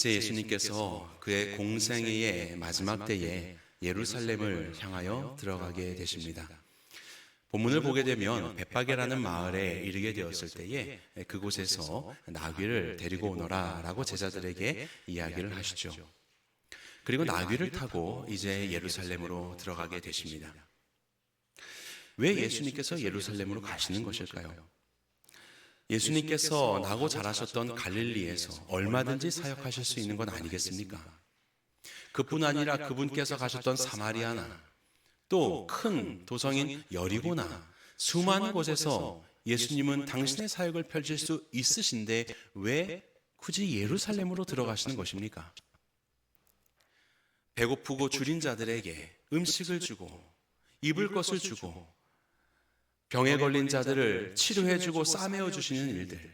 이제 예수님께서 그의 공생애의 마지막 때에 예루살렘을 향하여 들어가게 되십니다. 본문을 보게 되면 벳바게라는 마을에 이르게 되었을 때에 그곳에서 나귀를 데리고 오너라 라고 제자들에게 이야기를 하시죠. 그리고 나귀를 타고 이제 예루살렘으로 들어가게 되십니다. 왜 예수님께서 예루살렘으로 가시는 것일까요? 예수님께서 나고 자라셨던 갈릴리에서 얼마든지 사역하실 수 있는 건 아니겠습니까? 그뿐 아니라 그분께서 가셨던 사마리아나 또 큰 도성인 여리고나 수많은 곳에서 예수님은 당신의 사역을 펼칠 수 있으신데 왜 굳이 예루살렘으로 들어가시는 것입니까? 배고프고 줄인 자들에게 음식을 주고 입을 것을 주고 병에 걸린 자들을 치료해주고 싸매어 주시는 일들,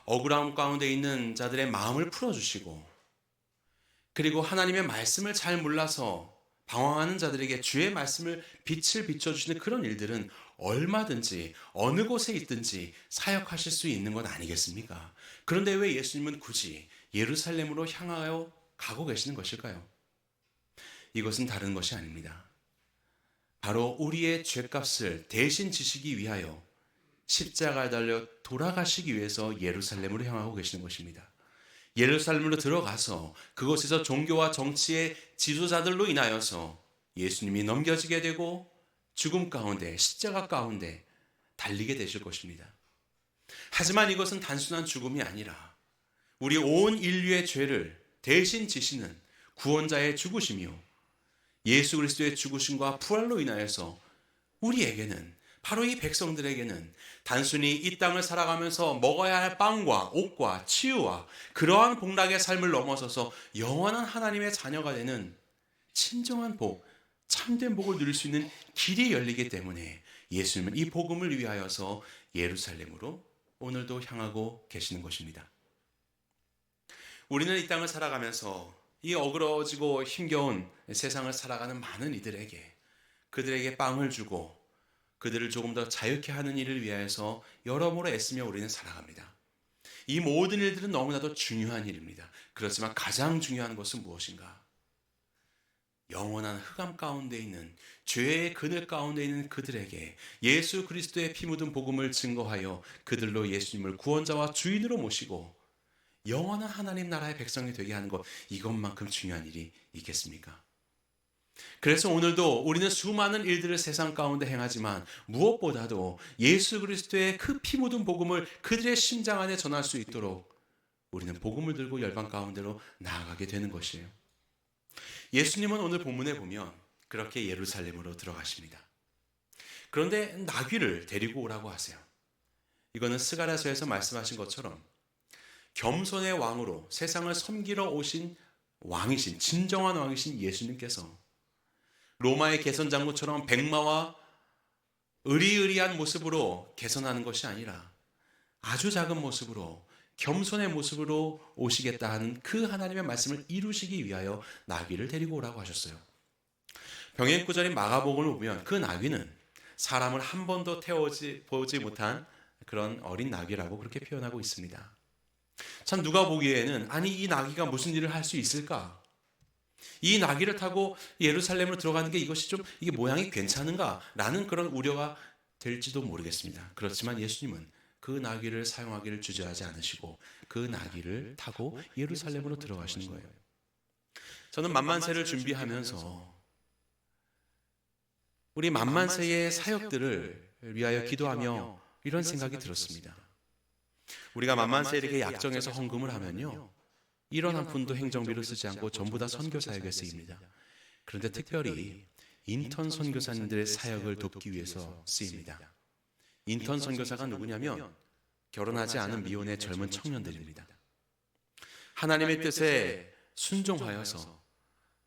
억울함 가운데 있는 자들의 마음을 풀어주시고, 그리고 하나님의 말씀을 잘 몰라서 방황하는 자들에게 주의 말씀을 빛을 비춰주시는 그런 일들은 얼마든지 어느 곳에 있든지 사역하실 수 있는 건 아니겠습니까? 그런데 왜 예수님은 굳이 예루살렘으로 향하여 가고 계시는 것일까요? 이것은 다른 것이 아닙니다. 바로 우리의 죄값을 대신 지시기 위하여 십자가에 달려 돌아가시기 위해서 예루살렘으로 향하고 계시는 것입니다. 예루살렘으로 들어가서 그곳에서 종교와 정치의 지도자들로 인하여서 예수님이 넘겨지게 되고 죽음 가운데, 십자가 가운데 달리게 되실 것입니다. 하지만 이것은 단순한 죽음이 아니라 우리 온 인류의 죄를 대신 지시는 구원자의 죽으심이요, 예수 그리스도의 죽으심과 부활로 인하여서 우리에게는, 바로 이 백성들에게는 단순히 이 땅을 살아가면서 먹어야 할 빵과 옷과 치유와 그러한 복락의 삶을 넘어서서 영원한 하나님의 자녀가 되는 진정한 복, 참된 복을 누릴 수 있는 길이 열리기 때문에 예수님은 이 복음을 위하여서 예루살렘으로 오늘도 향하고 계시는 것입니다. 우리는 이 땅을 살아가면서 이 어그러지고 힘겨운 세상을 살아가는 많은 이들에게, 그들에게 빵을 주고 그들을 조금 더 자유케 하는 일을 위하여서 여러모로 애쓰며 우리는 살아갑니다. 이 모든 일들은 너무나도 중요한 일입니다. 그렇지만 가장 중요한 것은 무엇인가? 영원한 흑암 가운데 있는, 죄의 그늘 가운데 있는 그들에게 예수 그리스도의 피 묻은 복음을 증거하여 그들로 예수님을 구원자와 주인으로 모시고 영원한 하나님 나라의 백성이 되게 하는 것, 이것만큼 중요한 일이 있겠습니까? 그래서 오늘도 우리는 수많은 일들을 세상 가운데 행하지만 무엇보다도 예수 그리스도의 그 피 묻은 복음을 그들의 심장 안에 전할 수 있도록 우리는 복음을 들고 열방 가운데로 나아가게 되는 것이에요. 예수님은 오늘 본문에 보면 그렇게 예루살렘으로 들어가십니다. 그런데 나귀를 데리고 오라고 하세요. 이거는 스가랴서에서 말씀하신 것처럼 겸손의 왕으로 세상을 섬기러 오신 왕이신, 진정한 왕이신 예수님께서 로마의 개선장군처럼 백마와 의리의리한 모습으로 개선하는 것이 아니라 아주 작은 모습으로, 겸손의 모습으로 오시겠다 하는 그 하나님의 말씀을 이루시기 위하여 나귀를 데리고 오라고 하셨어요. 병행구절인 마가복음을 보면 그 나귀는 사람을 한 번도 태워보지 못한 그런 어린 나귀라고 그렇게 표현하고 있습니다. 참 누가 보기에는 아니 이 나귀가 무슨 일을 할 수 있을까? 이 나귀를 타고 예루살렘으로 들어가는 게 이것이 좀 이게 모양이 괜찮은가? 라는 그런 우려가 될지도 모르겠습니다. 그렇지만 예수님은 그 나귀를 사용하기를 주저하지 않으시고 그 나귀를 타고 예루살렘으로 들어가시는 거예요. 저는 만만세를 준비하면서 우리 만만세의 사역들을 위하여 기도하며 이런 생각이 들었습니다. 우리가 만만세 이렇게 약정해서 헌금을 하면요, 1원 한 푼도 행정비로 쓰지 않고 전부 다 선교 사역에 쓰입니다. 그런데 특별히 인턴 선교사님들의 사역을 돕기 위해서 쓰입니다. 인턴 선교사가 누구냐면 결혼하지 않은 미혼의 젊은 청년들입니다. 하나님의 뜻에 순종하여서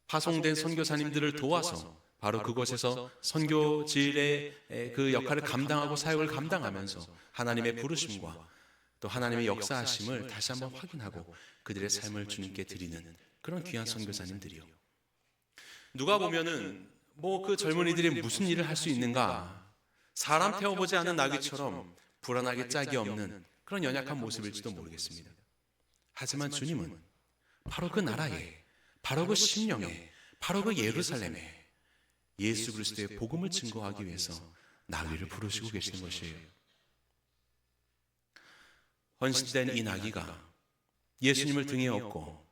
파송된 선교사님들을 도와서 바로 그곳에서 선교지의 그 역할을 감당하고 사역을 감당하면서 하나님의 부르심과 또 하나님의 역사하심을 다시 한번 확인하고 그들의 삶을 주님께 드리는 그런 귀한 선교사님들이요. 누가 보면은 뭐 그 젊은이들이 무슨 일을 할 수 있는가, 사람 태워보지 않은 나귀처럼 불안하게 짝이 없는 그런 연약한 모습일지도 모르겠습니다. 하지만 주님은 바로 그 나라에, 바로 그 심령에, 바로 그 예루살렘에 예수 그리스도의 복음을 증거하기 위해서 나귀를 부르시고 계시는 것이에요. 헌신된 이 나귀가 예수님을 등에 업고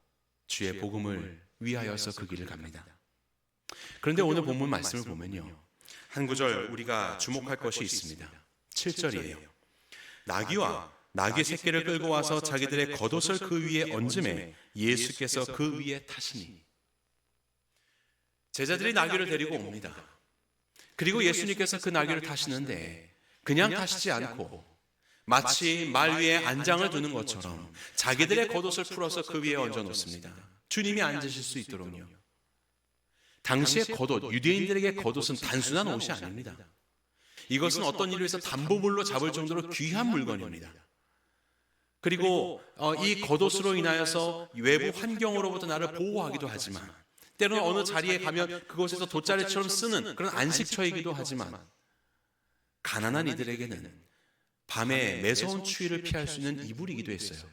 주의 복음을 위하여서 그 길을 갑니다. 그런데 오늘 본문 말씀을 보면요, 한 구절 우리가 주목할 것이 있습니다. 7절이에요. 나귀와 나귀 새끼를 끌고 와서 자기들의 겉옷을 그 위에 얹음에 예수께서 그 위에 타시니. 제자들이 나귀를 데리고 옵니다. 그리고 예수님께서 그 나귀를 타시는데 그냥 타시지 않고 마치 말 위에 안장을 두는 것처럼 자기들의 겉옷을 풀어서 그 위에 얹어 놓습니다. 주님이 앉으실 수 있도록요. 당시의 겉옷, 유대인들에게 겉옷은 단순한 옷이 아닙니다. 이것은 어떤 일을 위해서 담보물로 잡을 정도로 귀한 물건입니다. 그리고 이 겉옷으로 인하여서 외부 환경으로부터 나를 보호하기도 하지만, 때로는 어느 자리에 가면 그곳에서 돗자리처럼 쓰는 그런 안식처이기도 하지만, 가난한 이들에게는 밤에 매서운 추위를 피할 수 있는 이불이기도 했어요.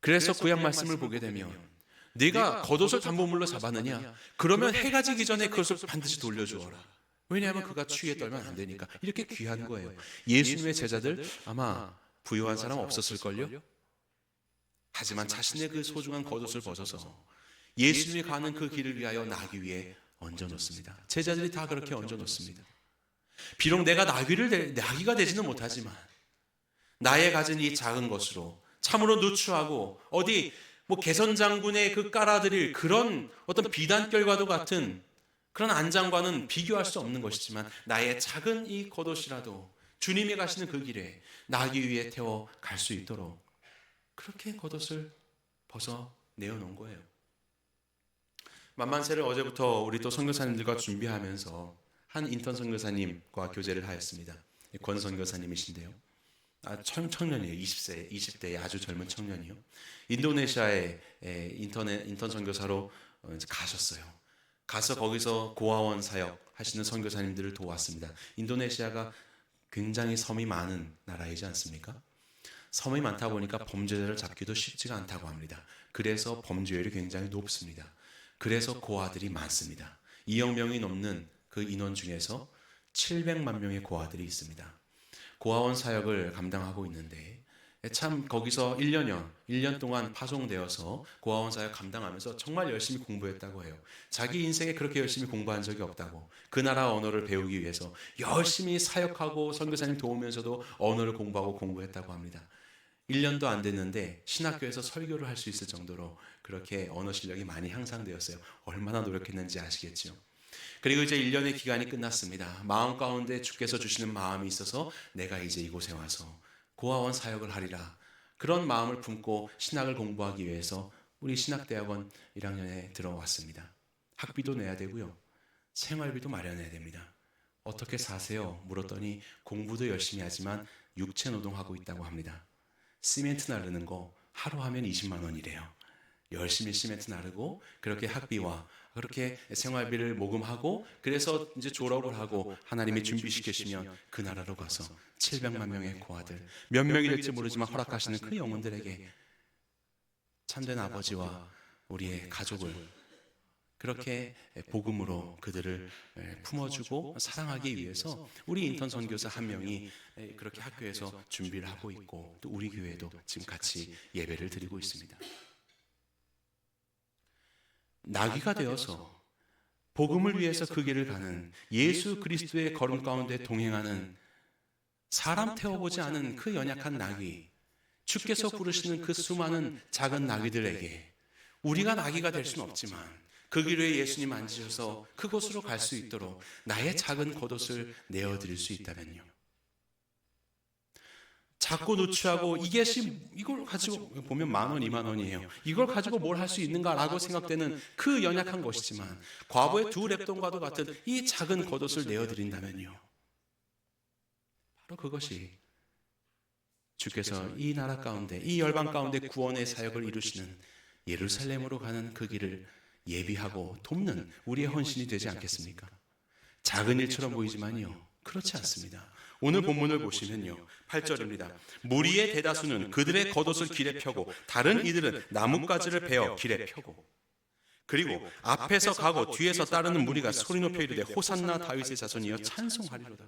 그래서 구약 말씀을 보게 되면 네가 겉옷을 담보물로 잡았느냐? 그러면 해가 지기 전에 그것을 반드시 돌려주어라. 왜냐하면 그가 추위에 떨면 안 되니까. 이렇게 귀한 거예요. 예수님의 제자들 아마 부유한 사람 없었을걸요? 하지만 자신의 그 소중한 겉옷을 벗어서 예수님이 가는 그 길을 위하여 나귀 위에 얹어놓습니다. 제자들이 다 그렇게 얹어놓습니다. 비록 내가 나귀가 되지는 못하지만 나의 가진 이 작은 것으로 참으로 누추하고 어디 개선장군의 그 깔아드릴 그런 어떤 비단결과도 같은 그런 안장과는 비교할 수 없는 것이지만, 나의 작은 이 겉옷이라도 주님이 가시는 그 길에 나귀 위에 태워 갈 수 있도록 그렇게 겉옷을 벗어 내어놓은 거예요. 만만세를 어제부터 우리 또 선교사님들과 준비하면서 한 인턴 선교사님과 교제를 하였습니다. 권 선교사님이신데요. 청년이에요. 20대의 아주 젊은 청년이요. 인도네시아에 인턴 선교사로 가셨어요. 가서 거기서 고아원 사역 하시는 선교사님들을 도왔습니다. 인도네시아가 굉장히 섬이 많은 나라이지 않습니까? 섬이 많다 보니까 범죄자를 잡기도 쉽지가 않다고 합니다. 그래서 범죄율이 굉장히 높습니다. 그래서 고아들이 많습니다. 2억 명이 넘는 그 인원 중에서 700만 명의 고아들이 있습니다. 고아원 사역을 감당하고 있는데 참 거기서 1년 동안 파송되어서 고아원 사역 감당하면서 정말 열심히 공부했다고 해요. 자기 인생에 그렇게 열심히 공부한 적이 없다고, 그 나라 언어를 배우기 위해서 열심히 사역하고 선교사님 도우면서도 언어를 공부했다고 합니다. 1년도 안 됐는데 신학교에서 설교를 할 수 있을 정도로 그렇게 언어 실력이 많이 향상되었어요. 얼마나 노력했는지 아시겠죠? 그리고 이제 1년의 기간이 끝났습니다. 마음 가운데 주께서 주시는 마음이 있어서 내가 이제 이곳에 와서 고아원 사역을 하리라, 그런 마음을 품고 신학을 공부하기 위해서 우리 신학대학원 1학년에 들어왔습니다. 학비도 내야 되고요, 생활비도 마련해야 됩니다. 어떻게 사세요? 물었더니 공부도 열심히 하지만 육체 노동하고 있다고 합니다. 시멘트 나르는 거 하루 하면 20만 원이래요. 열심히 시멘트 나르고 그렇게 학비와 그렇게 생활비를 모금하고, 그래서 이제 졸업을 하고 하나님이 준비시키시면 그 나라로 가서 700만 명의 고아들, 몇 명이 될지 모르지만 허락하시는 그 영혼들에게 참된 아버지와 우리의 가족을 그렇게 복음으로 그들을 품어주고 사랑하기 위해서 우리 인턴 선교사 한 명이 그렇게 학교에서 준비를 하고 있고, 또 우리 교회도 지금 같이 예배를 드리고 있습니다. 나귀가 되어서 복음을 위해서 그 길을 가는, 예수 그리스도의 걸음 가운데 동행하는, 사람 태워보지 않은 그 연약한 나귀, 주께서 부르시는 그 수많은 작은 나귀들에게 우리가 나귀가 될 수는 없지만 그 길 위에 예수님 앉으셔서 그곳으로 갈 수 있도록 나의 작은 겉옷을 내어드릴 수 있다면요. 작고 누추하고 이걸 가지고 보면 10,000원, 20,000원이에요. 이걸 가지고 뭘 할 수 있는가라고 생각되는 그 연약한 것이지만, 과부의 2렙돈과도 같은 이 작은 겉옷을 내어드린다면요, 바로 그것이 주께서 이 나라 가운데, 이 열방 가운데 구원의 사역을 이루시는 예루살렘으로 가는 그 길을 예비하고 돕는 우리의 헌신이 되지 않겠습니까? 작은 일처럼 보이지만요, 그렇지 않습니다. 오늘 본문을 보시면요, 8절입니다. 무리의 대다수는 그들의 겉옷을 길에 펴고 다른 이들은 나뭇가지를 베어 길에 펴고, 그리고 앞에서 가고 뒤에서 따르는 무리가 소리 높여 이르되 호산나 다윗의 자손이여 찬송하리로다.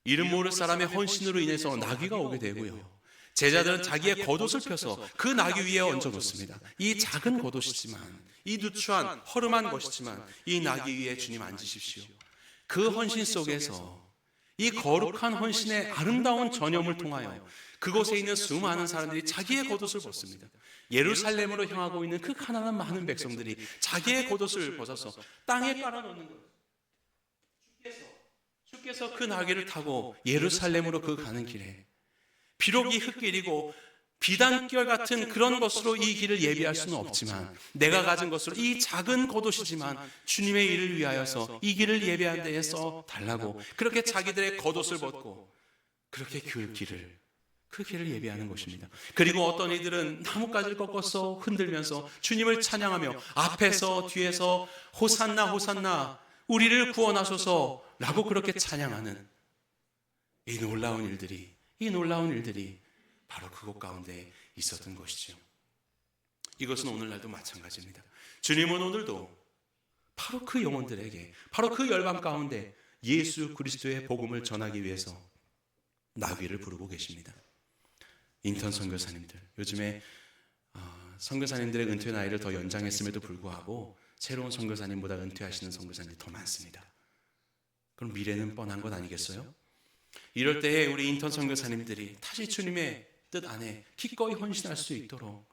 이름 모를 사람의 헌신으로 인해서 나귀가 오게 되고요, 제자들은 자기의 겉옷을 펴서 그 나귀 위에 얹어 놓습니다. 이 작은 겉옷이지만, 이 누추한 허름한 것이지만 이 나귀 위에 주님 앉으십시오. 그 헌신 속에서 이 거룩한 헌신의 아름다운 전염을 통하여 그곳에 있는 수많은 사람들이 자기의 겉옷을 벗습니다. 예루살렘으로 향하고 있는 그 가난한 많은 백성들이 자기의 겉옷을 벗어서 땅에 깔아놓는 거예요. 주께서 그 나귀를 타고 예루살렘으로 그 가는 길에, 비록 이 흙길이고 비단결 같은 그런 것으로 이 길을 예비할 수는 없지만, 내가 가진 것으로 이 작은 겉옷이지만 주님의 일을 위하여서 이 길을 예비한 데에 써 달라고 그렇게 자기들의 겉옷을 벗고 그렇게 그 길을 예비하는 것입니다. 그리고 어떤 이들은 나뭇가지를 꺾어서 흔들면서 주님을 찬양하며 앞에서 뒤에서 호산나 호산나 우리를 구원하소서 라고 그렇게 찬양하는 이 놀라운 일들이 바로 그곳 가운데 있었던 것이죠. 이것은 오늘날도 마찬가지입니다. 주님은 오늘도 바로 그 영혼들에게, 바로 그 열방 가운데 예수 그리스도의 복음을 전하기 위해서 나귀를 부르고 계십니다. 인턴 선교사님들, 요즘에 선교사님들의 은퇴 나이를 더 연장했음에도 불구하고 새로운 선교사님보다 은퇴하시는 선교사님이 더 많습니다. 그럼 미래는 뻔한 것 아니겠어요? 이럴 때에 우리 인턴 선교사님들이 다시 주님의 뜻 안에 기꺼이 헌신할 수 있도록,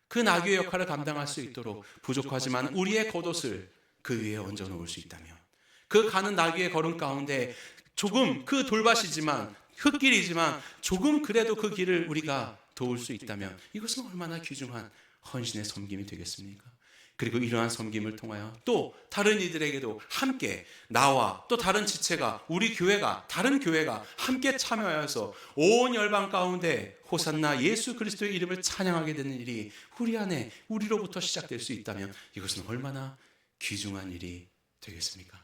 그 나귀의 역할을 감당할 수 있도록, 부족하지만 우리의 겉옷을 그 위에 얹어 놓을 수 있다면, 그 가는 나귀의 걸음 가운데 조금 그 돌밭이지만, 흙길이지만 조금 그래도 그 길을 우리가 도울 수 있다면 이것은 얼마나 귀중한 헌신의 섬김이 되겠습니까? 그리고 이러한 섬김을 통하여 또 다른 이들에게도 함께, 나와 또 다른 지체가, 우리 교회가, 다른 교회가 함께 참여하여서 온 열방 가운데 호산나 예수 그리스도의 이름을 찬양하게 되는 일이 우리 안에, 우리로부터 시작될 수 있다면 이것은 얼마나 귀중한 일이 되겠습니까?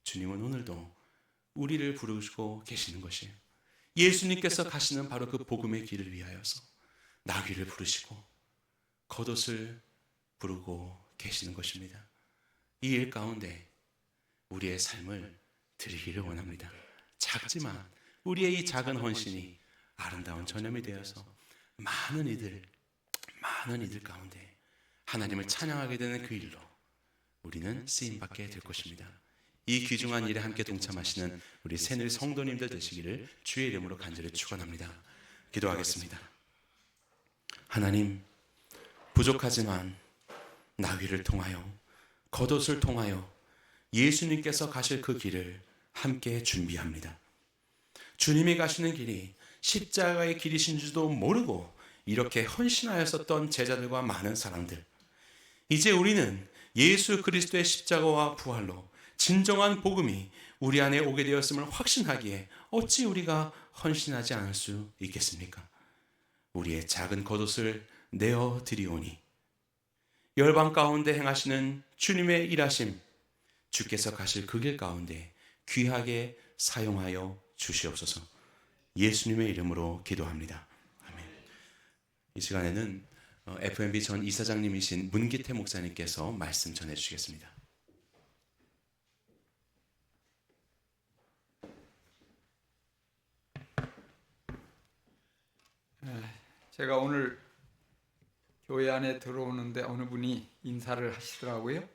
주님은 오늘도 우리를 부르시고 계시는 것이에요. 예수님께서 가시는 바로 그 복음의 길을 위하여서 나귀를 부르시고 겉옷을 부르고 계시는 것입니다. 이 일 가운데 우리의 삶을 드리기를 원합니다. 작지만 우리의 이 작은 헌신이 아름다운 전염이 되어서 많은 이들 가운데 하나님을 찬양하게 되는 그 일로 우리는 쓰임받게 될 것입니다. 이 귀중한 일에 함께 동참하시는 우리 새누리 성도님들 되시기를 주의 이름으로 간절히 축원합니다. 기도하겠습니다. 하나님, 부족하지만 나귀를 통하여, 겉옷을 통하여 예수님께서 가실 그 길을 함께 준비합니다. 주님이 가시는 길이 십자가의 길이신 줄도 모르고 이렇게 헌신하였었던 제자들과 많은 사람들, 이제 우리는 예수 그리스도의 십자가와 부활로 진정한 복음이 우리 안에 오게 되었음을 확신하기에 어찌 우리가 헌신하지 않을 수 있겠습니까? 우리의 작은 겉옷을 내어 드리오니 열방 가운데 행하시는 주님의 일하심, 주께서 가실 그 길 가운데 귀하게 사용하여 주시옵소서. 예수님의 이름으로 기도합니다. 아멘. 이 시간에는 FMB 전 이사장님이신 문기태 목사님께서 말씀 전해 주시겠습니다. 제가 오늘 교회 안에 들어오는데 어느 분이 인사를 하시더라고요.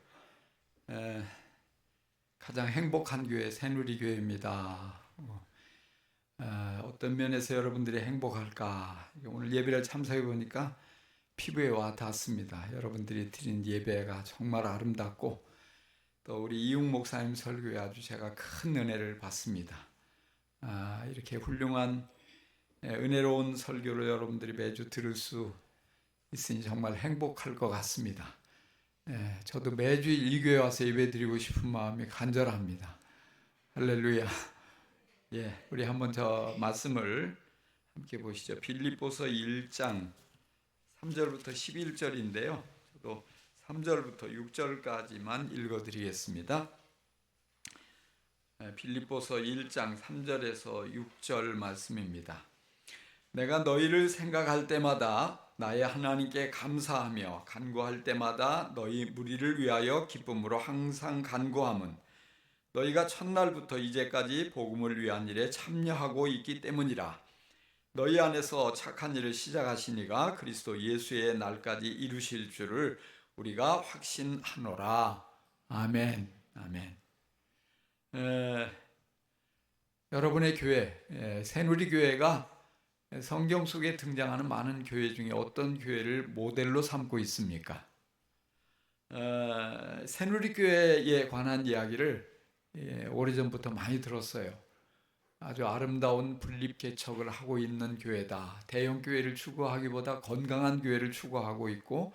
가장 행복한 교회 새누리교회입니다. 어떤 면에서 여러분들이 행복할까? 오늘 예배를 참석해 보니까 피부에 와 닿습니다. 여러분들이 드린 예배가 정말 아름답고 또 우리 이웅 목사님 설교에 아주 제가 큰 은혜를 받습니다. 이렇게 훌륭한 은혜로운 설교를 여러분들이 매주 들을 수 있으니 정말 행복할 것 같습니다. 저도 매주 이 교회 와서 예배드리고 싶은 마음이 간절합니다. 할렐루야. 우리 한번 저 말씀을 함께 보시죠. 빌립보서 1장 3절부터 11절인데요. 저도 3절부터 6절까지만 읽어드리겠습니다. 빌립보서 1장 3절에서 6절 말씀입니다. 내가 너희를 생각할 때마다 나의 하나님께 감사하며 간구할 때마다 너희 무리를 위하여 기쁨으로 항상 간구함은 너희가 첫날부터 이제까지 복음을 위한 일에 참여하고 있기 때문이라. 너희 안에서 착한 일을 시작하시니가 그리스도 예수의 날까지 이루실 줄을 우리가 확신하노라. 아멘. 아멘. 여러분의 교회, 새누리교회가 성경 속에 등장하는 많은 교회 중에 어떤 교회를 모델로 삼고 있습니까? 새누리교회에 관한 이야기를 오래전부터 많이 들었어요. 아주 아름다운 분립개척을 하고 있는 교회다. 대형 교회를 추구하기보다 건강한 교회를 추구하고 있고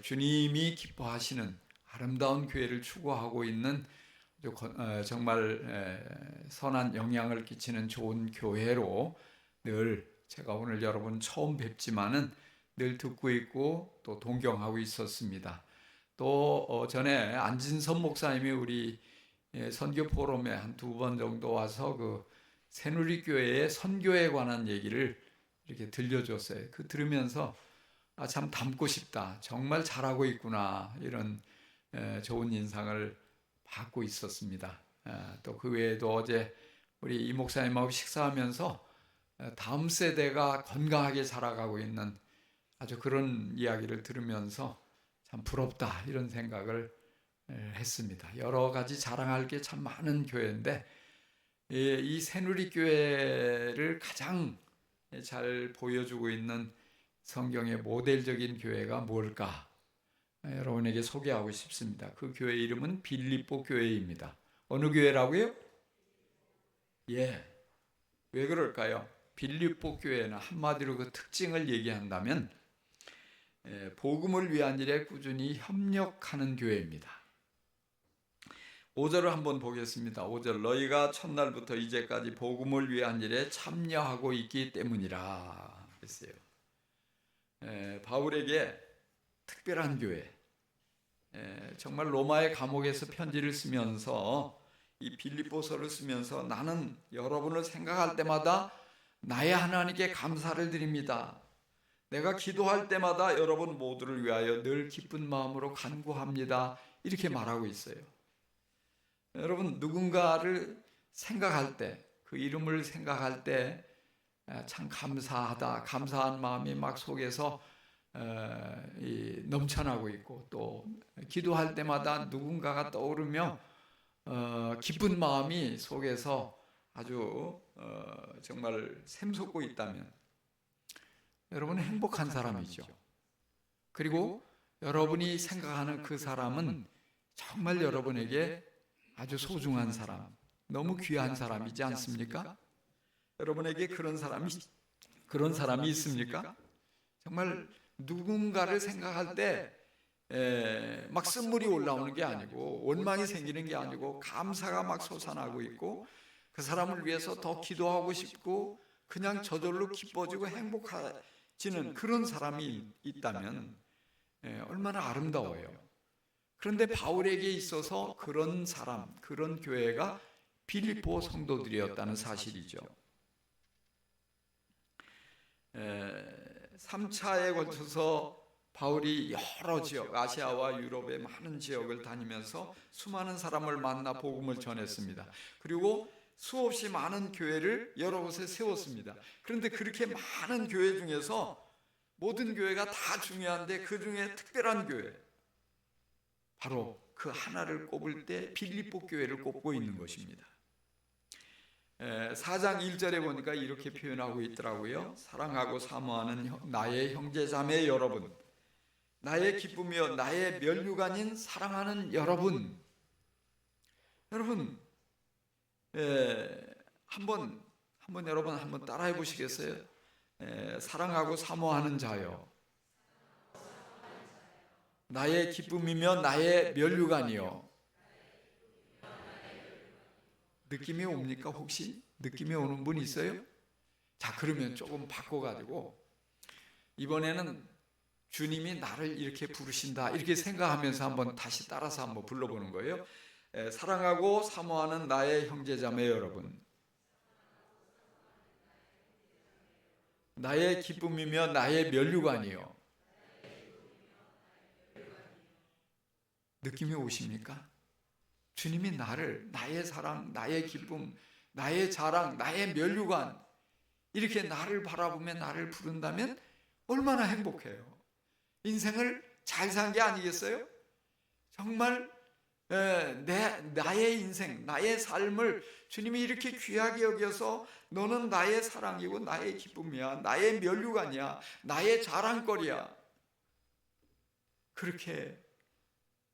주님이 기뻐하시는 아름다운 교회를 추구하고 있는 정말 선한 영향을 끼치는 좋은 교회로 늘 제가 오늘 여러분 처음 뵙지만은 늘 듣고 있고 또 동경하고 있었습니다. 또 전에 안진선 목사님이 우리 선교 포럼에 한 2번 정도 와서 그 새누리교회의 선교에 관한 얘기를 이렇게 들려줬어요. 그 들으면서 참 닮고 싶다. 정말 잘하고 있구나. 이런 좋은 인상을 받고 있었습니다. 또 그 외에도 어제 우리 이 목사님하고 식사하면서 다음 세대가 건강하게 살아가고 있는 아주 그런 이야기를 들으면서 참 부럽다 이런 생각을 했습니다. 여러 가지 자랑할 게 참 많은 교회인데 이 새누리교회를 가장 잘 보여주고 있는 성경의 모델적인 교회가 뭘까? 여러분에게 소개하고 싶습니다. 그 교회 이름은 빌립보 교회입니다. 어느 교회라고요? 왜 그럴까요? 빌립보 교회는 한마디로 그 특징을 얘기한다면 복음을 위한 일에 꾸준히 협력하는 교회입니다. 5절을 한번 보겠습니다. 5절 너희가 첫날부터 이제까지 복음을 위한 일에 참여하고 있기 때문이라 했어요. 바울에게 특별한 교회, 정말 로마의 감옥에서 편지를 쓰면서 이 빌립보서를 쓰면서 나는 여러분을 생각할 때마다 나의 하나님께 감사를 드립니다. 내가 기도할 때마다 여러분 모두를 위하여 늘 기쁜 마음으로 간구합니다. 이렇게 말하고 있어요. 여러분 누군가를 생각할 때, 그 이름을 생각할 때 참 감사하다, 감사한 마음이 막 속에서 넘쳐나고 있고 또 기도할 때마다 누군가가 떠오르며 기쁜 마음이 속에서 아주 정말 샘솟고 있다면 여러분은 행복한 사람이죠. 그리고 여러분이 생각하는 그 사람은 정말 여러분에게 아주 소중한 사람, 너무 귀한 사람이지 않습니까? 여러분에게 그런 사람이 있습니까? 정말 누군가를 생각할 때 막 쓴물이 올라오는 게 아니고 원망이 생기는 게 아니고 감사가 막 솟아나고 있고 그 사람을 위해서 더 기도하고 싶고 그냥 저절로 기뻐지고 행복해지는 그런 사람이 있다면 얼마나 아름다워요. 그런데 바울에게 있어서 그런 사람, 그런 교회가 빌립보 성도들이었다는 사실이죠. 3차에 걸쳐서 바울이 여러 지역, 아시아와 유럽의 많은 지역을 다니면서 수많은 사람을 만나 복음을 전했습니다. 그리고 수없이 많은 교회를 여러 곳에 세웠습니다. 그런데 그렇게 많은 교회 중에서 모든 교회가 다 중요한데 그 중에 특별한 교회, 바로 그 하나를 꼽을 때 빌립보 교회를 꼽고 있는 것입니다. 4장 1절에 보니까 이렇게 표현하고 있더라고요. 사랑하고 사모하는 나의 형제자매 여러분, 나의 기쁨이여 나의 면류관인 사랑하는 여러분. 여러분 한번 여러분 한번 따라해 보시겠어요? 사랑하고 사모하는 자요, 나의 기쁨이며 나의 면류관이요. 느낌이 옵니까? 혹시 느낌이 오는 분 있어요? 자, 그러면 조금 바꿔가지고 이번에는 주님이 나를 이렇게 부르신다 이렇게 생각하면서 한번 다시 따라서 한번 불러보는 거예요. 사랑하고 사모하는 나의 형제자매 여러분, 나의 기쁨이며 나의 면류관이요. 느낌이 오십니까? 주님이 나를, 나의 사랑, 나의 기쁨, 나의 자랑, 나의 면류관, 이렇게 나를 바라보며 나를 부른다면 얼마나 행복해요. 인생을 잘 산 게 아니겠어요? 정말 나의 인생, 나의 삶을 주님이 이렇게 귀하게 여겨서 너는 나의 사랑이고 나의 기쁨이야, 나의 면류관이야, 나의 자랑거리야. 그렇게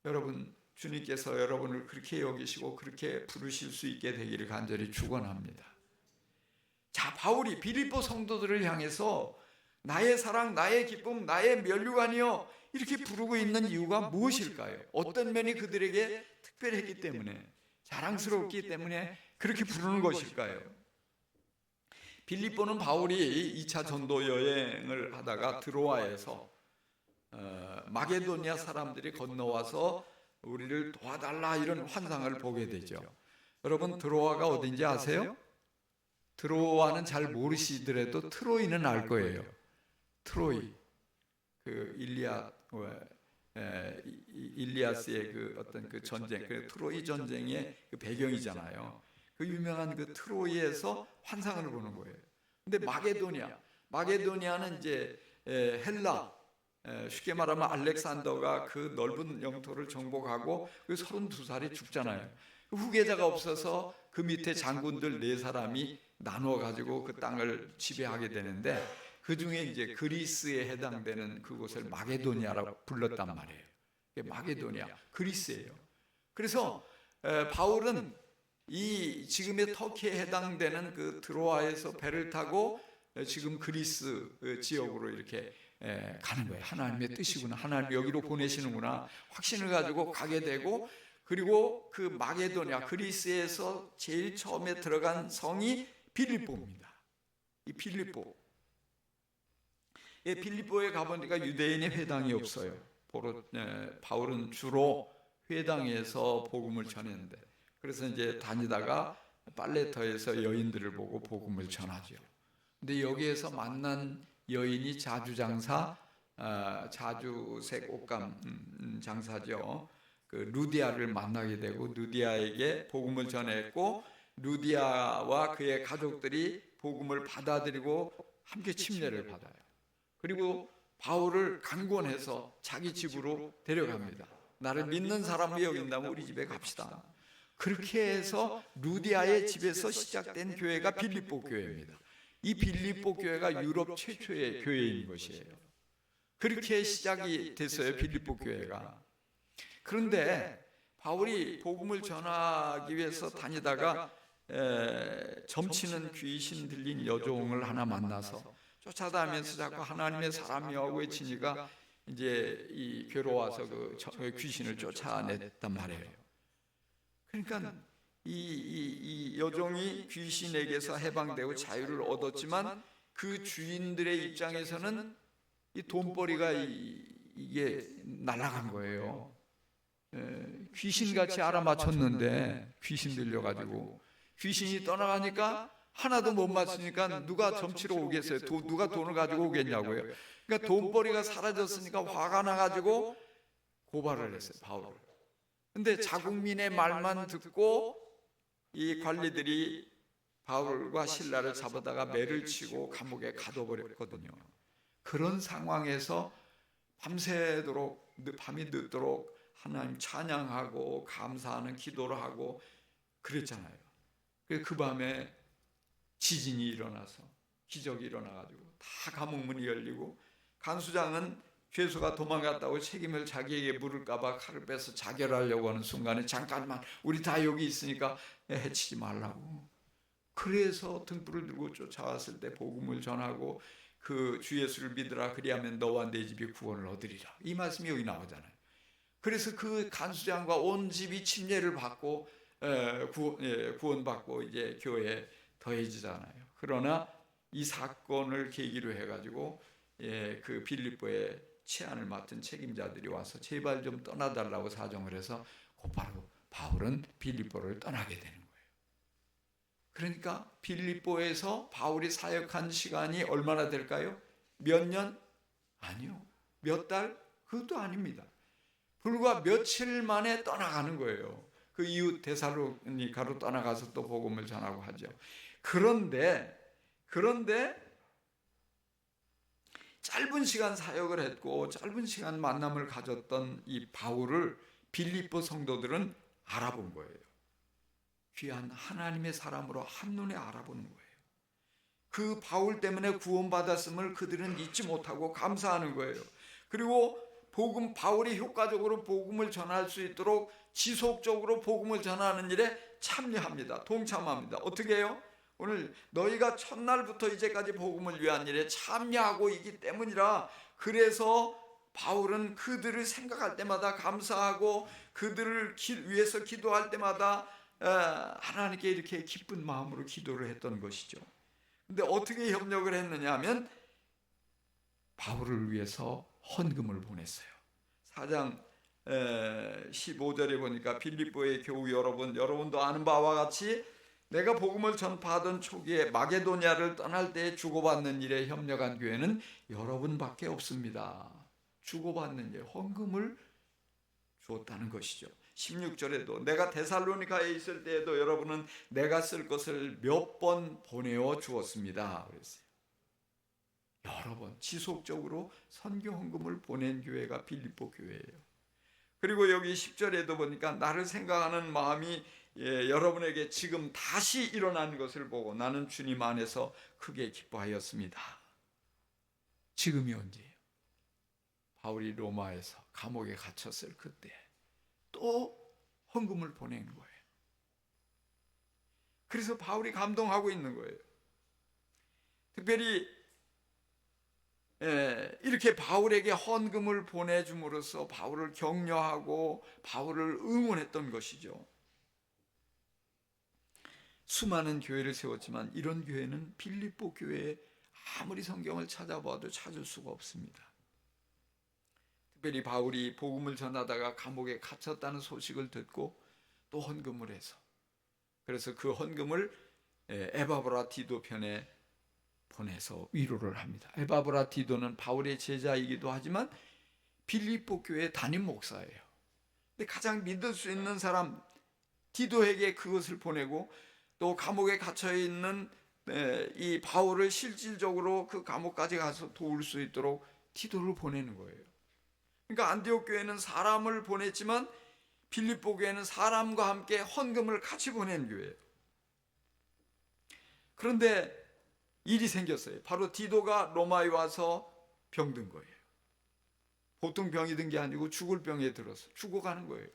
여러분, 주님께서 여러분을 그렇게 여기시고 그렇게 부르실 수 있게 되기를 간절히 축원합니다. 자, 바울이 빌립보 성도들을 향해서 나의 사랑, 나의 기쁨, 나의 면류관이여 이렇게 부르고 있는 이유가 무엇일까요? 어떤 면이 그들에게 특별했기 때문에, 자랑스러웠기 때문에 그렇게 부르는 것일까요? 빌립보는 바울이 2차 전도 여행을 하다가 드로아에서 마게도니아 사람들이 건너와서 우리를 도와달라 이런 환상을 보게 되죠. 여러분, 드로아가 어딘지 아세요? 드로아는 잘 모르시더라도 트로이는 알 거예요. 트로이, 그 일리아스의 그 어떤 그 전쟁, 그 트로이 전쟁의 그 배경이잖아요. 그 유명한 그 트로이에서 환상을 보는 거예요. 근데 마게도니아는 이제 헬라, 쉽게 말하면 알렉산더가 그 넓은 영토를 정복하고 그 32살이 죽잖아요. 후계자가 없어서 그 밑에 장군들 4사람이 나눠 가지고 그 땅을 지배하게 되는데, 그 중에 이제 그리스에 해당되는 그곳을 마게도니아라고 불렀단 말이에요. 마게도니아, 그리스예요. 그래서 바울은 이 지금의 터키에 해당되는 그 드로아에서 배를 타고 지금 그리스 지역으로 이렇게 가는 거예요. 하나님의 뜻이구나, 하나님 여기로 보내시는구나 확신을 가지고 가게 되고, 그리고 그 마게도니아, 그리스에서 제일 처음에 들어간 성이 빌립보입니다. 이 빌립보에 가보니까 유대인의 회당이 없어요. 바울은 주로 회당에서 복음을 전했는데, 그래서 이제 다니다가 빨레터에서 여인들을 보고 복음을 전하죠. 근데 여기에서 만난 여인이 자주장사, 자주색 옷감 장사죠. 그 루디아를 만나게 되고 루디아에게 복음을 전했고, 루디아와 그의 가족들이 복음을 받아들이고 함께 침례를 받아요. 그리고 바울을 강권해서 자기 집으로 데려갑니다. 나를 믿는 사람이 여긴다면 우리 집에 갑시다. 그렇게 해서 루디아의 집에서 시작된 교회가 빌립보 교회입니다. 이 빌립보 교회가 유럽 최초의 교회인 것이에요. 그렇게 시작이 됐어요, 빌립보 교회가. 그런데 바울이 복음을 전하기 위해서 다니다가 점치는 귀신 들린 여종을 하나 만나서 쫓아다니면서 자꾸 하나님의 사람이라고 외치니까 이제 이 괴로워서 그 귀신을 쫓아냈단 말이에요. 그러니까 이 여종이 귀신에게서 해방되고 자유를 얻었지만 그 주인들의 입장에서는 이 돈벌이가 이게 날아간 거예요. 귀신같이 알아맞혔는데 귀신 들려가지고 귀신이 떠나가니까 하나도 못 맞추니까 누가 점치러 오겠어요? 누가 돈을 가지고 오겠냐고요. 그러니까 돈벌이가 사라졌으니까 화가 나가지고 고발을 했어요, 바울을. 근데 자국민의 말만 듣고 이 관리들이 바울과 신라를 잡아다가 매를 치고 감옥에 가둬버렸거든요. 그런 상황에서 밤새도록, 밤이 늦도록 하나님 찬양하고 감사하는 기도를 하고 그랬잖아요. 그 밤에 지진이 일어나서 기적이 일어나가지고 다 감옥문이 열리고, 간수장은 죄수가 도망갔다고 책임을 자기에게 물을까봐 칼을 빼서 자결하려고 하는 순간에 잠깐만 우리 다 여기 있으니까 해치지 말라고. 그래서 등불을 들고 쫓아왔을 때 복음을 전하고 그 주 예수를 믿으라, 그리하면 너와 내 집이 구원을 얻으리라, 이 말씀이 여기 나오잖아요. 그래서 그 간수장과 온 집이 침례를 받고 구원받고 이제 교회에 더해지잖아요. 그러나 이 사건을 계기로 해가지고 그 빌립보의 치안을 맡은 책임자들이 와서 제발 좀 떠나달라고 사정을 해서 곧바로 바울은 빌립보를 떠나게 되는 거예요. 그러니까 빌립보에서 바울이 사역한 시간이 얼마나 될까요? 몇 년? 아니요. 몇 달? 그것도 아닙니다. 불과 며칠 만에 떠나가는 거예요. 그 이후 데살로니가로 떠나가서 또 복음을 전하고 하죠. 그런데 짧은 시간 사역을 했고 짧은 시간 만남을 가졌던 이 바울을 빌립보 성도들은 알아본 거예요. 귀한 하나님의 사람으로 한눈에 알아보는 거예요. 그 바울 때문에 구원받았음을 그들은 잊지 못하고 감사하는 거예요. 그리고 바울이 효과적으로 복음을 전할 수 있도록 지속적으로 복음을 전하는 일에 참여합니다. 동참합니다. 어떻게 해요? 오늘 너희가 첫날부터 이제까지 복음을 위한 일에 참여하고 있기 때문이라. 그래서 바울은 그들을 생각할 때마다 감사하고 그들을 위해서 기도할 때마다 하나님께 이렇게 기쁜 마음으로 기도를 했던 것이죠. 근데 어떻게 협력을 했느냐 하면 바울을 위해서 헌금을 보냈어요. 4장 15절에 보니까 빌립보의 교우 여러분도 아는 바와 같이 내가 복음을 전파하던 초기에 마게도냐를 떠날 때 주고받는 일에 협력한 교회는 여러분밖에 없습니다. 주고받는 일, 헌금을 주었다는 것이죠. 16절에도 내가 데살로니가에 있을 때에도 여러분은 내가 쓸 것을 몇 번 보내어 주었습니다. 그랬어요. 여러 번 지속적으로 선교 헌금을 보낸 교회가 빌립보 교회예요. 그리고 여기 10절에도 보니까 나를 생각하는 마음이 여러분에게 지금 다시 일어난 것을 보고 나는 주님 안에서 크게 기뻐하였습니다. 지금이 언제예요? 바울이 로마에서 감옥에 갇혔을 그때 또 헌금을 보낸 거예요. 그래서 바울이 감동하고 있는 거예요. 특별히 이렇게 바울에게 헌금을 보내줌으로써 바울을 격려하고 바울을 응원했던 것이죠. 수많은 교회를 세웠지만 이런 교회는 빌립보 교회에 아무리 성경을 찾아봐도 찾을 수가 없습니다. 특별히 바울이 복음을 전하다가 감옥에 갇혔다는 소식을 듣고 또 헌금을 해서, 그래서 그 헌금을 에바브라 디도 편에 보내서 위로를 합니다. 에바브라 디도는 바울의 제자이기도 하지만 빌립보 교회 담임 목사예요. 근데 가장 믿을 수 있는 사람 디도에게 그것을 보내고 또 감옥에 갇혀 있는 이 바울을 실질적으로 그 감옥까지 가서 도울 수 있도록 디도를 보내는 거예요. 그러니까 안디옥 교회는 사람을 보냈지만 빌립보 교회는 사람과 함께 헌금을 같이 보낸 교회예요. 그런데 일이 생겼어요. 바로 디도가 로마에 와서 병든 거예요. 보통 병이 든 게 아니고 죽을 병에 들어서 죽어가는 거예요.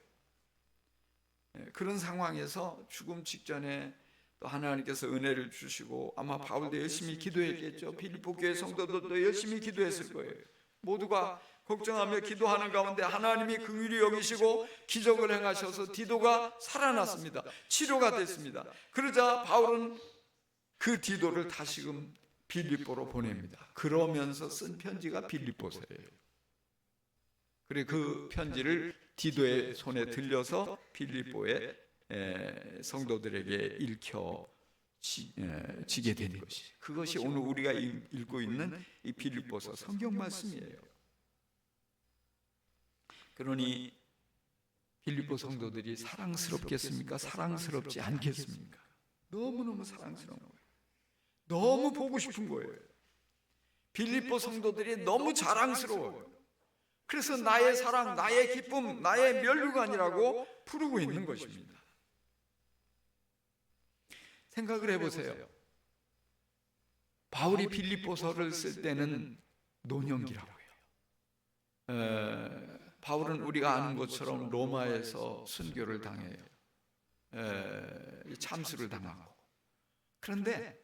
그런 상황에서 죽음 직전에 또 하나님께서 은혜를 주시고 아마 바울도 열심히 기도했겠죠. 빌립보 교회 성도들도 열심히 기도했을 거예요. 모두가 걱정하며 기도하는 가운데 하나님이 긍휼히 여기시고 기적을 행하셔서 디도가 살아났습니다. 치료가 됐습니다. 그러자 바울은 그 디도를 다시금 빌립보로 보냅니다. 그러면서 쓴 편지가 빌립보서예요. 그리고 그 편지를 디도의 손에 들려서 빌립보의 성도들에게 읽혀지게 된 것이, 그것이 오늘 우리가 읽고 있는 이 빌립보서 성경 말씀이에요. 그러니 빌립보 성도들이 사랑스럽겠습니까? 사랑스럽지 않겠습니까? 너무너무 사랑스러운 거예요. 너무 보고 싶은 거예요. 빌립보 성도들이 너무 자랑스러워요. 그래서 나의 사랑, 나의 기쁨, 나의 면류관이라고 부르고 있는 것입니다. 생각을 해보세요. 바울이 빌립보서를 쓸 때는 노년기라고요. 바울은 우리가 아는 것처럼 로마에서 순교를 당해요. 참수를 당하고. 그런데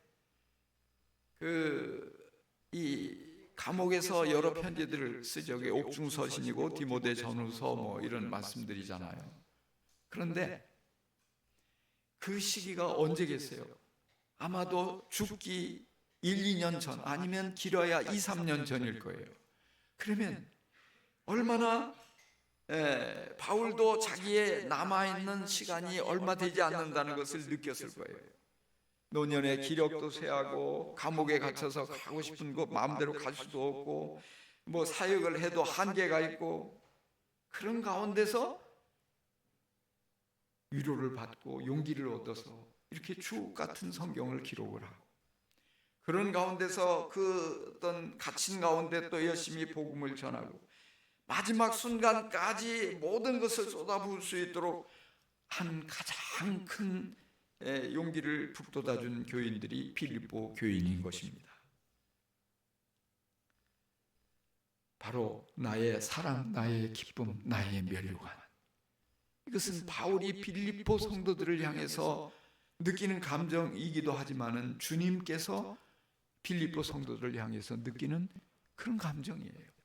이 감옥에서 여러 편지들을 쓰죠. 옥중서신이고 디모데 전후서 뭐 이런 말씀들이잖아요. 그런데 그 시기가 언제겠어요? 아마도 죽기 1, 2년 전 아니면 길어야 2, 3년 전일 거예요. 그러면 얼마나 바울도 자기의 남아있는 시간이 얼마 되지 않는다는 것을 느꼈을 거예요. 노년의 기력도 쇠하고 감옥에 갇혀서 가고 싶은 곳 마음대로 갈 수도 없고 뭐 사역을 해도 한계가 있고 그런 가운데서 위로를 받고 용기를 얻어서 이렇게 주옥 같은 성경을 기록을 하고 그런 가운데서 그 어떤 갇힌 가운데 또 열심히 복음을 전하고 마지막 순간까지 모든 것을 쏟아부을 수 있도록 한 가장 큰 용기를 북돋아준 교인들이 빌립보 교인인 것입니다. 바로 나의 사랑, 나의 기쁨, 나의 면류관. 이것은 바울이 빌립보 성도들을 향해서 느끼는 감정이기도 하지만은 주님께서 빌립보 성도들을 향해서 느끼는 그런 감정이에요.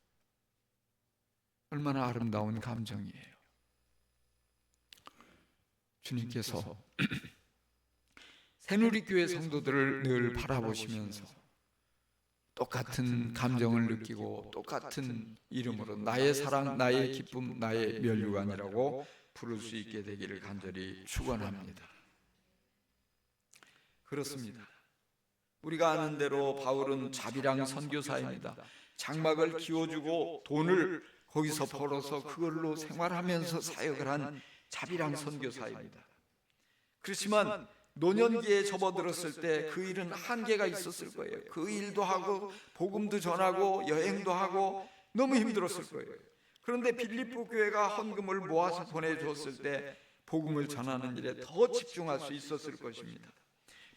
얼마나 아름다운 감정이에요. 주님께서 새누리교회 성도들을 늘 바라보시면서 똑같은 감정을 느끼고 똑같은 이름으로 나의 사랑, 나의 기쁨, 나의 면류관이라고 부를 수 있게 되기를 간절히 축원합니다. 그렇습니다. 우리가 아는 대로 바울은 자비랑 선교사입니다. 장막을 키워주고 돈을 거기서 벌어서 그걸로 생활하면서 사역을 한 자비랑 선교사입니다. 그렇지만 노년기에 접어들었을 때 그 일은 한계가 있었을 거예요. 그 일도 하고 복음도 전하고 여행도 하고 너무 힘들었을 거예요. 그런데 빌립보 교회가 헌금을 모아서 보내주었을 때 복음을 전하는 일에 더 집중할 수 있었을 것입니다.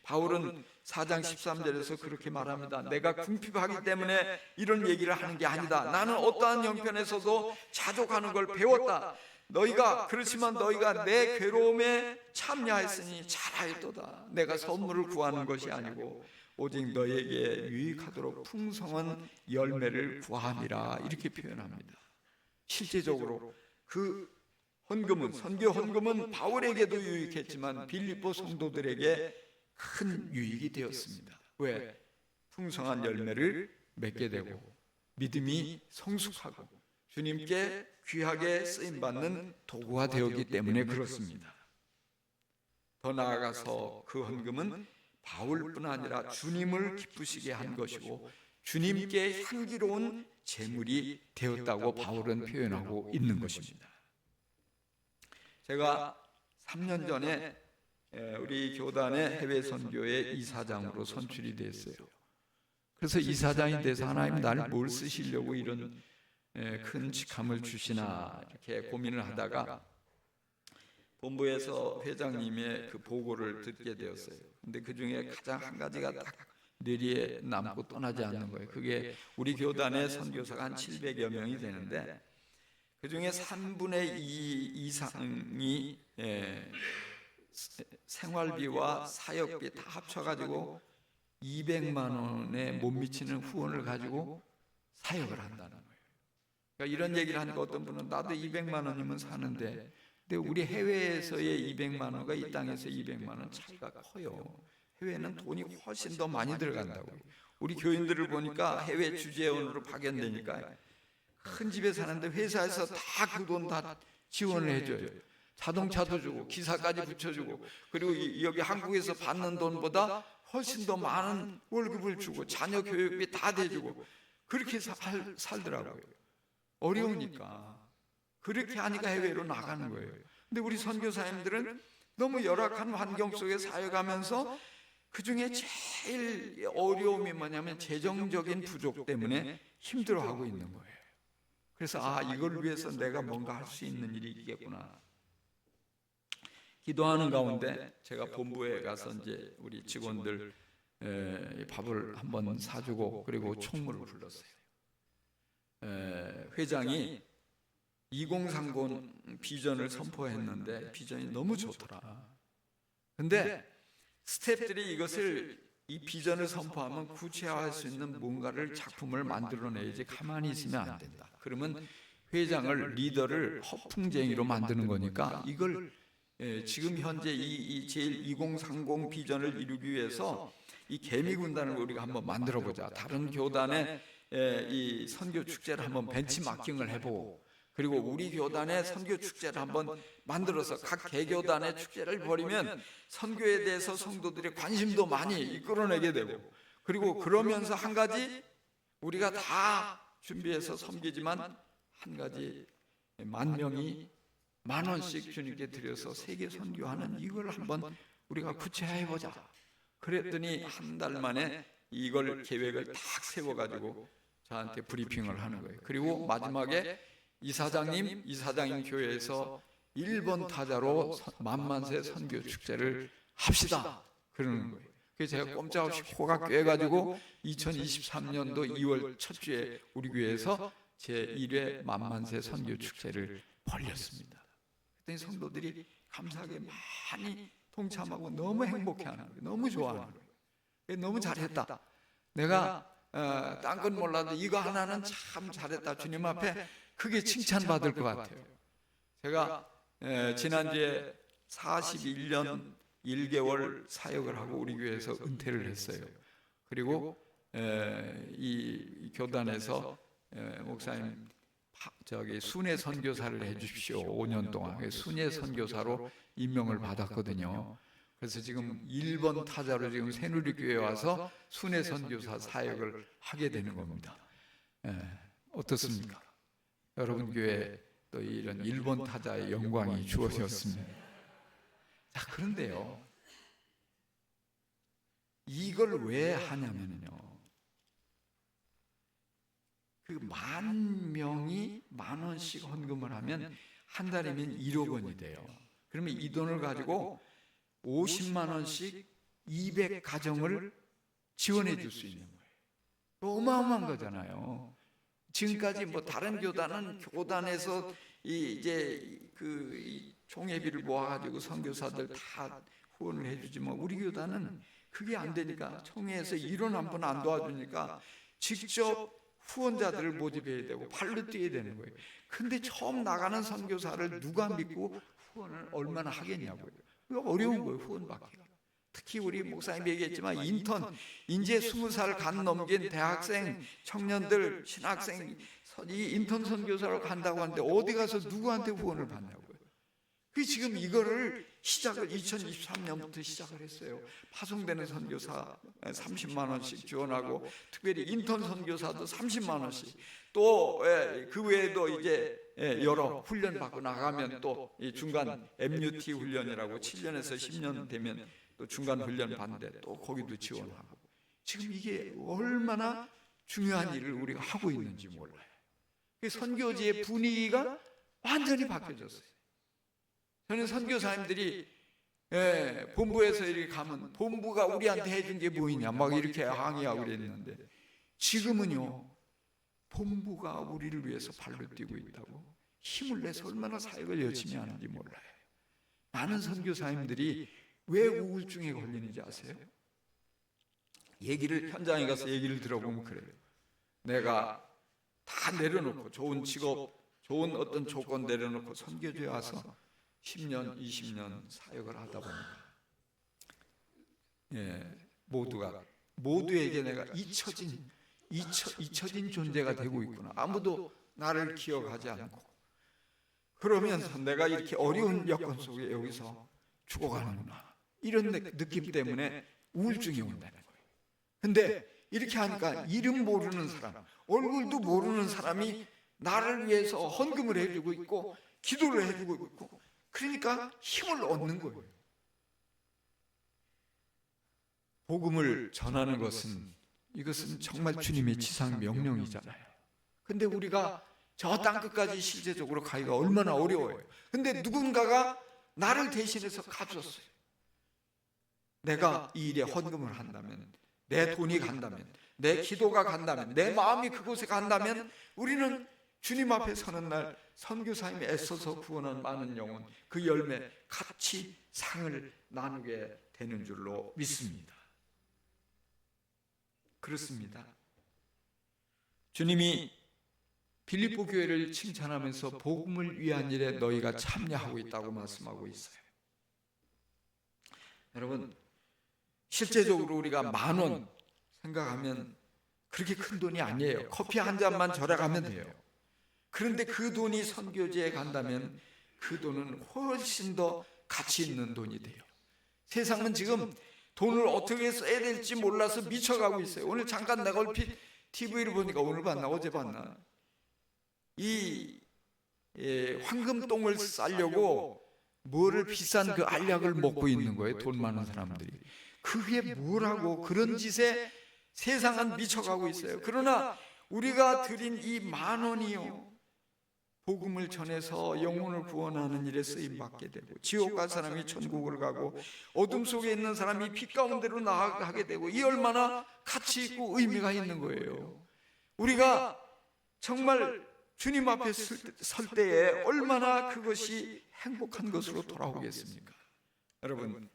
바울은 4장 13절에서 그렇게 말합니다. 내가 궁핍하기 때문에 이런 얘기를 하는 게 아니다. 나는 어떠한 형편에서도 자족하는 걸 배웠다. 그렇지만 너희가 내 괴로움에 참여했으니 잘하였도다. 내가 선물을 구하는 것이 아니고 오직 너에게 유익하도록 풍성한 열매를 구함이라 이렇게 표현합니다. 실제적으로 그 헌금은 선교 헌금은 바울에게도 유익했지만 빌립보 성도들에게 큰 유익이 되었습니다. 왜? 풍성한 열매를 맺게 되고 믿음이 성숙하고 주님께 귀하게 쓰임받는 도구가 되었기 때문에 그렇습니다. 더 나아가서 그 헌금은 바울뿐 아니라 주님을 기쁘시게 한 것이고 주님께 향기로운 제물이 되었다고 바울은 표현하고 있는 것입니다. 제가 3년 전에 우리 교단의 해외 선교의 이사장으로 선출이 됐어요. 그래서 이사장이 돼서 하나님 나를 뭘 쓰시려고 이런 큰 직함을 주시나 이렇게 고민을 하다가 본부에서 회장님의 그 보고를 듣게 되었어요. 근데 그 중에 가장 한 가지가 딱 뇌리에 남고 떠나지 않는 거예요. 그게 우리 교단의 선교사가 한 700여 명이 되는데 그 중에 3분의 2 이상이 생활비와 사역비 다 합쳐가지고 200만 원에 못 미치는 후원을 가지고 사역을 한다는 거예요. 그러니까 이런 얘기를 하니까 어떤 분은 나도 200만 원이면 사는데 근데 우리 해외에서의 200만 원과 이 땅에서 200만 원 차이가 커요. 해외는 돈이 훨씬 더 많이 들어간다고요. 우리 교인들을 보니까 해외 주재원으로 파견되니까 큰 집에 사는데 회사에서 다 그 돈 다 지원을 해줘요. 자동차도 주고 기사까지 붙여주고 그리고 여기 한국에서 받는 돈보다 훨씬 더 많은 월급을 주고 자녀 교육비 다 대주고 그렇게 살더라고요. 어려우니까 그렇게 하니까 해외로 나가는 거예요. 근데 우리 선교사님들은 너무 열악한 환경 속에 사역하면서 그 중에 제일 어려움이 뭐냐면 재정적인 부족 때문에 힘들어하고 있는 거예요. 그래서 이걸 위해서 내가 뭔가 할 수 있는 일이 있겠구나. 기도하는 가운데 제가 본부에 가서 이제 우리 직원들 밥을 한번 사주고 그리고 총무를 불렀어요. 회장이 2030 비전을 선포했는데 비전이 너무 좋더라. 근데 스태프들이 이 비전을 선포하면 구체화할 수 있는 뭔가를 작품을 만들어내야지 가만히 있으면 안 된다. 그러면 회장을 리더를 허풍쟁이로 만드는 거니까 이걸 지금 현재 이 제일 2030 비전을 이루기 위해서 이 개미군단을 우리가 한번 만들어보자. 다른 교단의 이 선교 축제를 한번 벤치마킹을 해보고 그리고 우리 교단의 선교 축제를 한번 만들어서 각 개교단의 축제를 벌이면 선교에 대해서 성도들의 관심도 많이 이끌어내게 되고, 그리고 그러면서 한 가지 우리가 다 준비해서 섬기지만 한 가지 10,000명이 10,000원씩 주님께 드려서 세계 선교하는 이걸 한번 우리가 구체화해 보자. 그랬더니 한 달 만에 이걸 계획을 딱 세워가지고 저한테 브리핑을 하는 거예요. 그리고 마지막에 이사장님 교회에서 1번 타자로 만만세 선교 축제를 합시다 그러는 거예요. 그래서 제가 꼼짝없이 호각 꿰가지고 2023년도 2월 첫 주에 우리 교회에서 제1회 만만세 선교 축제를 벌렸습니다. 그랬더니 성도들이 감사하게 많이 동참하고 너무 행복해하는 거예요. 너무 좋아하는 거예요. 너무 잘했다. 내가 딴 건 몰라도 이거 하나는 참 잘했다. 주님 앞에 크게 칭찬받을 것 같아요. 제가 지난주에 41년 1개월 사역을 하고 우리 교회에서 은퇴를 했어요. 그리고 이 교단에서 목사님 순회 선교사를 해주십시오. 5년 동안 순회 선교사로 임명을 받았거든요. 그래서 지금 1번 타자로 지금 새누리교회에 와서 순회 선교사 사역을 하게 되는 겁니다. 어떻습니까? 여러분 교회에 또 이런 1번 타자의 영광이 주어졌습니다. 자, 그런데요, 이걸 왜 하냐면요, 그 10,000명이 10,000원씩 헌금을 하면 한 달이면 1억 원이 돼요. 그러면 이 돈을 가지고 50만 원씩 200가정을 지원해 줄 수 있는 거예요. 어마어마한 거잖아요. 지금까지 뭐 다른 교단은 교단에서 이제 그 총회비를 모아가지고 선교사들 다 후원을 해주지만 우리 교단은 그게 안 되니까 총회에서 일원 한 번 안 도와주니까 직접 후원자들을 모집해야 되고 발로 뛰어야 되는 거예요. 근데 처음 나가는 선교사를 누가 믿고 후원을 얼마나 하겠냐고요. 이거 어려운 거예요, 후원 받기가. 특히 우리 목사님이 얘기했지만 인턴, 이제 20살 간 넘긴 대학생, 청년들, 신학생 이 인턴 선교사로 간다고 하는데 어디 가서 누구한테 후원을 받냐고요. 그 지금 이거를 시작을 2023년부터 시작을 했어요. 파송되는 선교사 30만 원씩 지원하고 특별히 인턴 선교사도 30만 원씩 또 그 외에도 이제 여러 훈련 받고 나가면 또 중간 MUT 훈련이라고 7년에서 10년 되면 또 중간 훈련 받는데 또 거기도 지원하고 지금 이게 얼마나 중요한 일을 우리가 하고 있는지 몰라요. 선교지의 분위기가 완전히 바뀌어졌어요. 저는 선교사님들이 본부에서 이렇게 가면 본부가 우리한테 해준 게 뭐이냐 막 이렇게 항의하고 그랬는데 지금은요 본부가 우리를 위해서 발로 뛰고 있다고 힘을 내서 얼마나 사역을 열심히 하는지 몰라요. 많은 선교사님들이 왜 우울증에 걸리는지 아세요? 현장에 가서 얘기를 들어보면 그래요. 내가 다 내려놓고 좋은 직업, 좋은 어떤 조건 내려놓고 선교지에 와서 10년, 20년 사역을 하다 보니까 모두에게 내가 잊혀진 존재가 되고 있구나. 아무도 나를 기억하지 않고 그러면서 내가 이렇게 어려운 여건 속에 여기서 죽어가는구나. 이런 느낌 때문에 우울증이 온다는 거예요. 근데 이렇게 하니까 이름 모르는 사람, 얼굴도 모르는 사람이 나를 위해서 헌금을 해주고 있고 기도를 해주고 있고 그러니까 힘을 얻는 거예요. 복음을 전하는 이것은 정말 주님의 지상 명령이잖아요. 근데 우리가 저 땅끝까지 실제적으로 가기가 얼마나 어려워요. 근데 누군가가 나를 대신해서 가줬어요. 내가 이 일에 헌금을 한다면, 내 돈이 간다면, 내 기도가 간다면, 내 마음이 그곳에 간다면 우리는 주님 앞에 서는 날 선교사님이 애써서 구원한 많은 영혼 그 열매 같이 상을 나누게 되는 줄로 믿습니다. 그렇습니다. 주님이 빌립보 교회를 칭찬하면서 복음을 위한 일에 너희가 참여하고 있다고 말씀하고 있어요. 여러분 실제적으로 우리가 10,000원 생각하면 그렇게 큰 돈이 아니에요. 커피 한 잔만 절약하면 돼요. 그런데 그 돈이 선교지에 간다면 그 돈은 훨씬 더 가치 있는 돈이 돼요. 세상은 지금 돈을 어떻게 써야 될지 몰라서 미쳐가고 있어요. 오늘 잠깐 내가 얼핏 TV를 보니까, 오늘 봤나 어제 봤나, 이 황금똥을 싸려고 뭐를 비싼 그 알약을 먹고 있는 거예요. 돈 많은 사람들이. 그게 뭐라고 그런 짓에 세상은 미쳐가고 있어요. 그러나 우리가 드린 이 10,000원이요, 복음을 전해서 영혼을 구원하는 일에 쓰임 받게 되고, 지옥 갈 사람이 천국을 가고, 어둠 속에 있는 사람이 빛 가운데로 나아가게 되고, 이 얼마나 가치 있고 의미가 있는 거예요. 우리가 정말 주님 앞에 설 때에 얼마나 그것이 행복한 것으로 돌아오겠습니까? 여러분,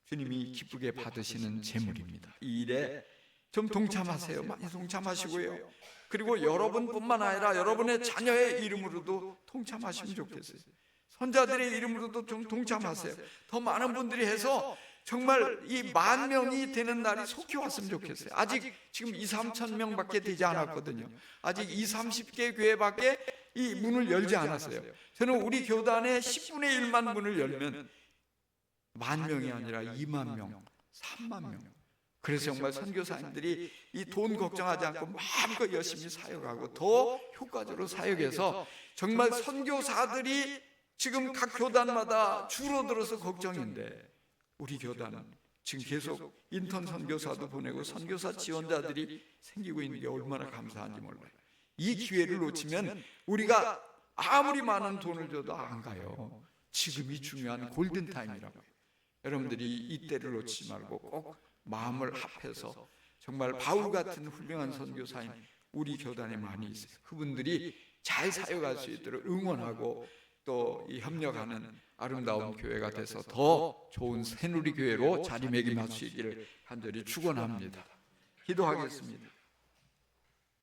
주님이 기쁘게 받으시는 재물입니다. 이 일에 좀 동참하세요. 많이 동참하시고요. 그리고 여러분뿐만 아니라 여러분의 자녀의 이름으로도 동참하시면 좋겠어요. 손자들의 이름으로도 좀 동참하세요. 더 많은 분들이 해서 정말 이 10,000명이 되는 날이 속히 왔으면 좋겠어요. 아직 지금 2-3천 명밖에 되지 않았거든요. 아직 20-30개 교회밖에 이 문을 열지 않았어요. 저는 우리 교단의 10분의 1만 문을 열면 10,000명이 아니라 20,000명, 30,000명. 그래서 정말 선교사님들이 이 돈 걱정하지 않고 마음껏 열심히 사역하고 더 효과적으로 사역해서 정말 선교사들이 지금 각 교단마다 줄어들어서 걱정인데, 우리 교단은 지금 계속 인턴 선교사도 보내고 선교사 지원자들이 생기고 있는 게 얼마나 감사한지 몰라요. 이 기회를 놓치면 우리가 아무리 많은 돈을 줘도 안 가요. 지금이 중요한 골든타임이라고요. 여러분들이 이때를 놓치지 말고 꼭 마음을 합해서 정말 바울 같은 훌륭한 선교사님 우리 교단에 많이 있어요. 그분들이 잘 사역할 수 있도록 응원하고 또 이 협력하는 아름다운 교회가 돼서 더 좋은 새누리 교회로 자리매김할 수 있기를 간절히 축원합니다. 기도하겠습니다.